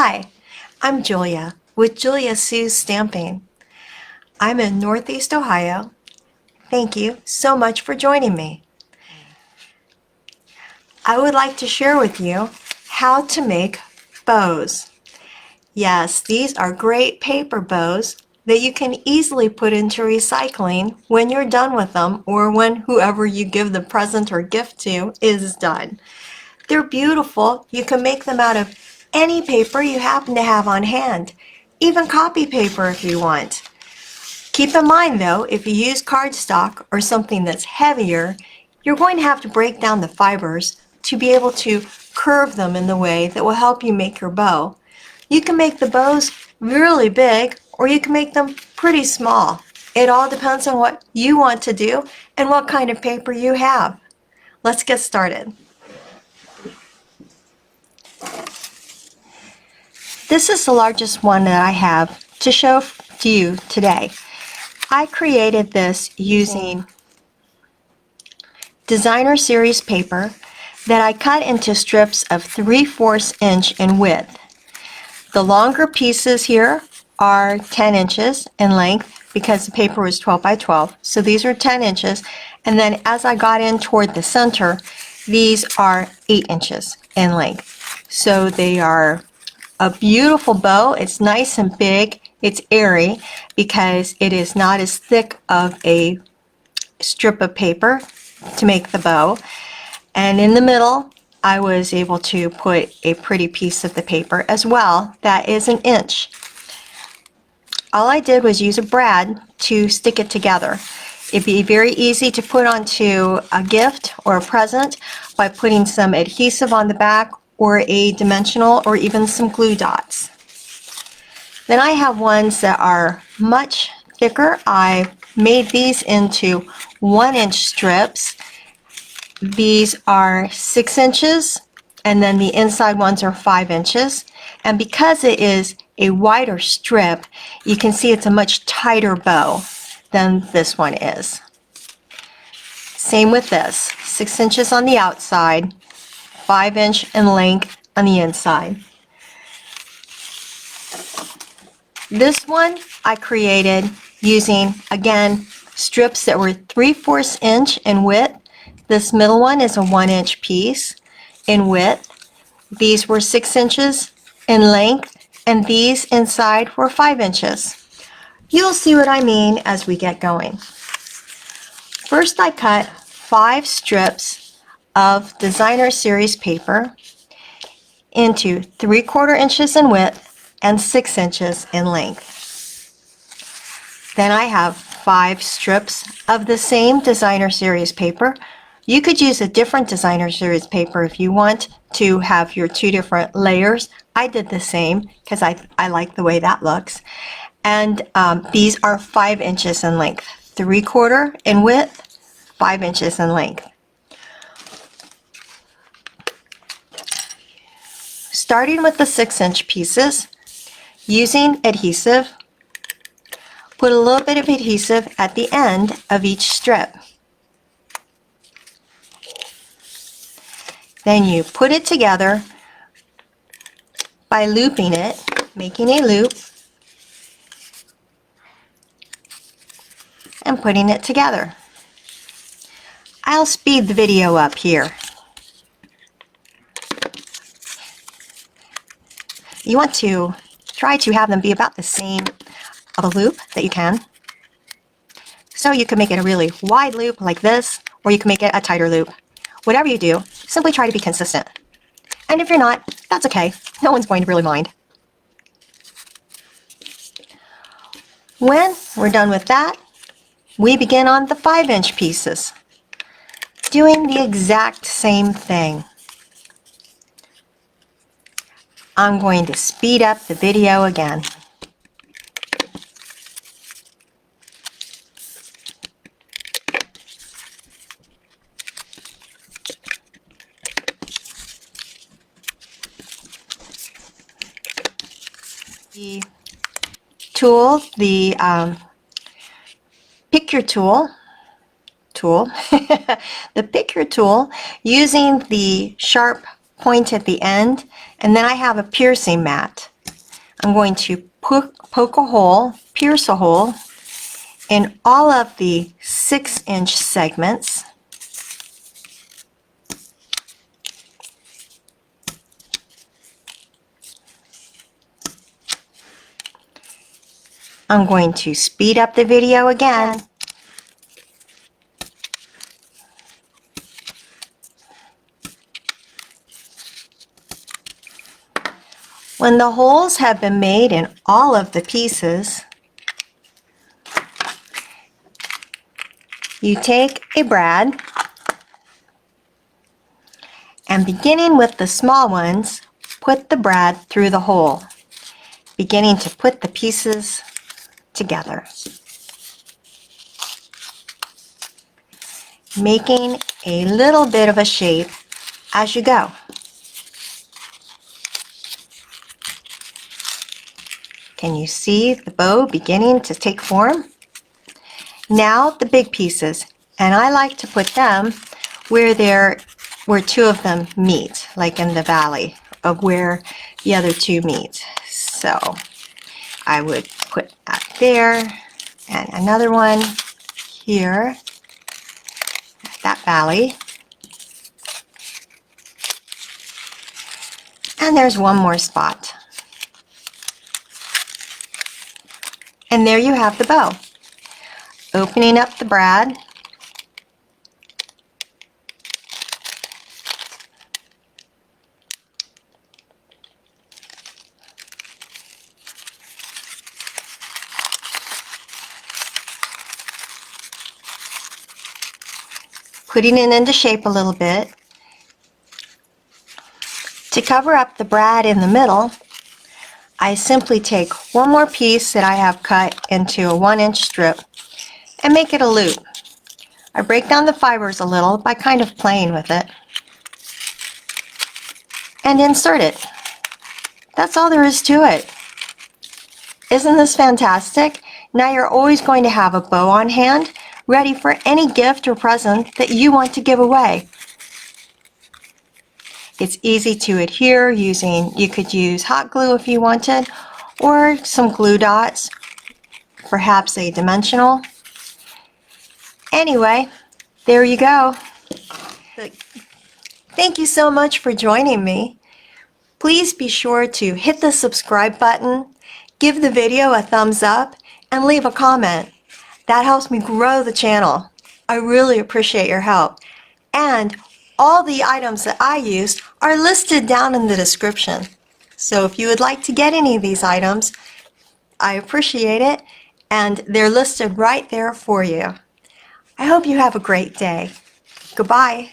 Hi, I'm Julia with Julia Sue's Stamping. I'm in Northeast Ohio. Thank you so much for joining me. I would like to share with you how to make bows. Yes, these are great paper bows that you can easily put into recycling when you're done with them or when whoever you give the present or gift to is done. They're beautiful. You can make them out of any paper you happen to have on hand, even copy paper if you want. Keep in mind though, if you use cardstock or something that's heavier, you're going to have to break down the fibers to be able to curve them in the way that will help you make your bow. You can make the bows really big or you can make them pretty small. It all depends on what you want to do and what kind of paper you have. Let's get started. This is the largest one that I have to show to you today. I created this using designer series paper that I cut into strips of 3/4 inch in width. The longer pieces here are 10 inches in length because the paper was 12 by 12, so these are 10 inches, and then as I got in toward the center, these are 8 inches in length. So they are a beautiful bow. It's nice and big. It's airy because it is not as thick of a strip of paper to make the bow. And in the middle, I was able to put a pretty piece of the paper as well that is 1 inch. All I did was use a brad to stick it together. It'd be very easy to put onto a gift or a present by putting some adhesive on the back or a dimensional or even some glue dots. Then I have ones that are much thicker. I made these into 1 inch strips. These are 6 inches and then the inside ones are 5 inches. And because it is a wider strip, you can see it's a much tighter bow than this one is. Same with this, 6 inches on the outside, 5 inch in length on the inside. This one I created using, again, strips that were 3/4 inch in width. This middle one is a 1 inch piece in width. These were 6 inches in length, and these inside were 5 inches. You'll see what I mean as we get going. First, I cut 5 strips of designer series paper into 3/4 inches in width and 6 inches in length. Then I have 5 strips of the same designer series paper. You could use a different designer series paper if you want to have your 2 different layers. I did the same because I like the way that looks. And these are 5 inches in length, 3/4 in width, 5 inches in length. Starting with the 6 inch pieces, using adhesive, put a little bit of adhesive at the end of each strip. Then you put it together by looping it, making a loop, and putting it together. I'll speed the video up here. You want to try to have them be about the same of a loop that you can. So you can make it a really wide loop like this, or you can make it a tighter loop. Whatever you do, simply try to be consistent. And if you're not, that's okay. No one's going to really mind. When we're done with that, we begin on the 5 inch pieces, doing the exact same thing. I'm going to speed up the video again. The tool, the pick your tool, the pick your tool, using the sharp point at the end, and then I have a piercing mat I'm going to poke a hole, pierce a hole in all of the 6-inch segments. I'm going to speed up the video again. When the holes have been made in all of the pieces, you take a brad and, beginning with the small ones, put the brad through the hole, beginning to put the pieces together, making a little bit of a shape as you go. Can you see the bow beginning to take form? Now the big pieces, and I like to put them where two of them meet, like in the valley of where the other two meet. So I would put that there, and another one here, that valley. And there's one more spot. And there you have the bow. Opening up the brad, putting it into shape a little bit. To cover up the brad in the middle, I simply take one more piece that I have cut into a 1-inch strip and make it a loop. I break down the fibers a little by kind of playing with it and insert it. That's all there is to it. Isn't this fantastic? Now you're always going to have a bow on hand, ready for any gift or present that you want to give away. It's easy to adhere you could use hot glue if you wanted, or some glue dots, perhaps a dimensional. Anyway, there you go. Thank you so much for joining me. Please be sure to hit the subscribe button, give the video a thumbs up, and leave a comment. That helps me grow the channel. I really appreciate your help. And all the items that I used are listed down in the description. So if you would like to get any of these items, I appreciate it, and they're listed right there for you. I hope you have a great day. Goodbye.